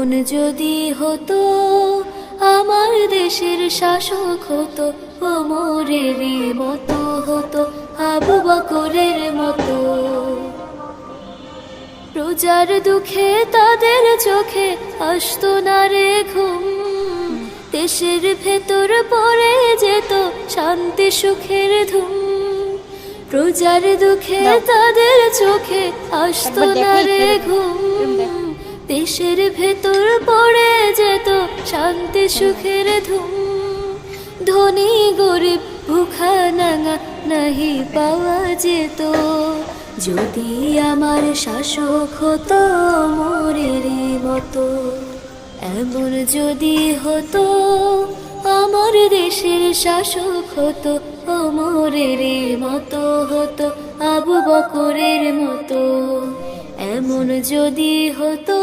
এমন যদি হতো আমার দেশের শাসক হতো ওমরেরই মতো হতো আবু বকরের মতো। প্রজার দুঃখে তাদের চোখে আসতো না রে ঘুম, দেশের ভেতর পড়ে যেত শান্তি সুখের ধুম। প্রজার দুঃখে তাদের চোখে আসতো না রে ঘুম, দেশের ভেতর পড়ে যেত শান্তি সুখের ধুম। ধনী গরিব ভুখা নাঙা নাহি পাওয়া যেত যদি আমার শাসক হতো ওমরেরই মতো। এমন যদি হতো আমার দেশের শাসক হতো ওমরেরই মতো হতো আবু বকরের মতো। এমন যদি হতো